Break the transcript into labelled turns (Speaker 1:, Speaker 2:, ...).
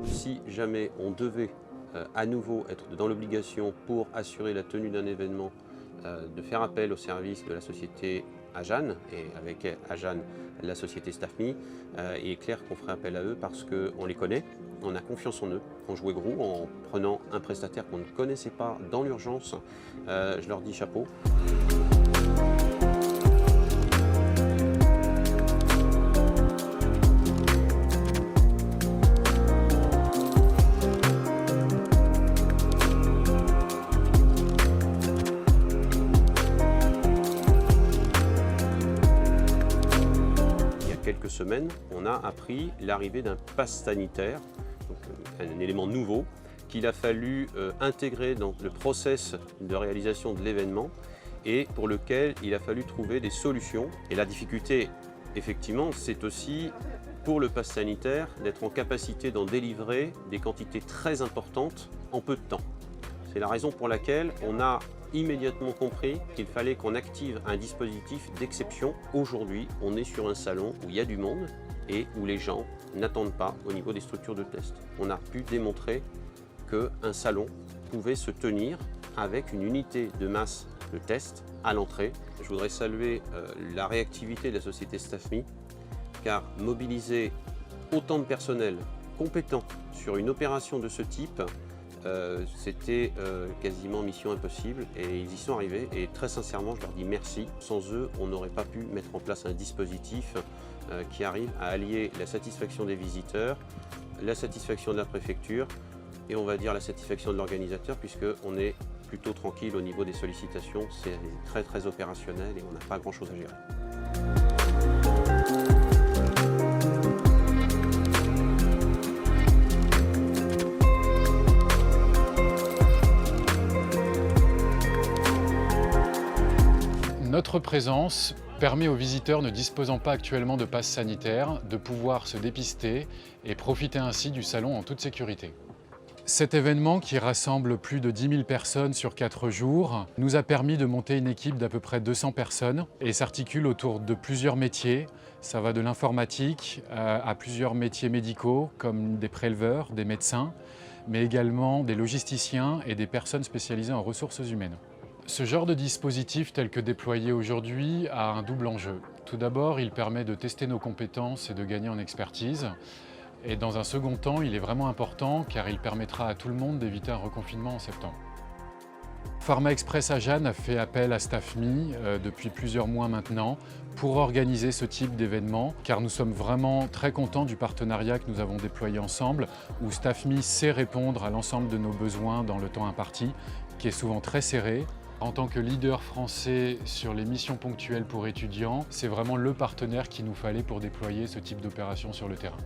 Speaker 1: Si jamais on devait à nouveau être dans l'obligation pour assurer la tenue d'un événement de faire appel au service de la société Ajan et avec Ajan la société StaffMe, il est clair qu'on ferait appel à eux parce qu'on les connaît, on a confiance en eux, on jouait gros en prenant un prestataire qu'on ne connaissait pas dans l'urgence. Je leur dis chapeau. Quelques semaines, on a appris l'arrivée d'un pass sanitaire, donc un élément nouveau qu'il a fallu intégrer dans le process de réalisation de l'événement et pour lequel il a fallu trouver des solutions. Et la difficulté, effectivement, c'est aussi pour le pass sanitaire d'être en capacité d'en délivrer des quantités très importantes en peu de temps. C'est la raison pour laquelle on a immédiatement compris qu'il fallait qu'on active un dispositif d'exception. Aujourd'hui, on est sur un salon où il y a du monde et où les gens n'attendent pas au niveau des structures de test. On a pu démontrer qu'un salon pouvait se tenir avec une unité de masse de test à l'entrée. Je voudrais saluer la réactivité de la société StaffMe, car mobiliser autant de personnel compétent sur une opération de ce type, c'était quasiment mission impossible et ils y sont arrivés et très sincèrement je leur dis merci. Sans eux on n'aurait pas pu mettre en place un dispositif qui arrive à allier la satisfaction des visiteurs, la satisfaction de la préfecture et on va dire la satisfaction de l'organisateur puisqu'on est plutôt tranquille au niveau des sollicitations, c'est très opérationnel et on n'a pas grand chose à gérer.
Speaker 2: Notre présence permet aux visiteurs ne disposant pas actuellement de passe sanitaire de pouvoir se dépister et profiter ainsi du salon en toute sécurité. Cet événement, qui rassemble plus de 10 000 personnes sur 4 jours, nous a permis de monter une équipe d'à peu près 200 personnes et s'articule autour de plusieurs métiers. Ça va de l'informatique à plusieurs métiers médicaux comme des préleveurs, des médecins, mais également des logisticiens et des personnes spécialisées en ressources humaines. Ce genre de dispositif tel que déployé aujourd'hui a un double enjeu. Tout d'abord, il permet de tester nos compétences et de gagner en expertise. Et dans un second temps, il est vraiment important car il permettra à tout le monde d'éviter un reconfinement en septembre. Pharma Express Ajan a fait appel à StaffMe depuis plusieurs mois maintenant pour organiser ce type d'événement car nous sommes vraiment très contents du partenariat que nous avons déployé ensemble où StaffMe sait répondre à l'ensemble de nos besoins dans le temps imparti qui est souvent très serré. En tant que leader français sur les missions ponctuelles pour étudiants, c'est vraiment le partenaire qu'il nous fallait pour déployer ce type d'opération sur le terrain.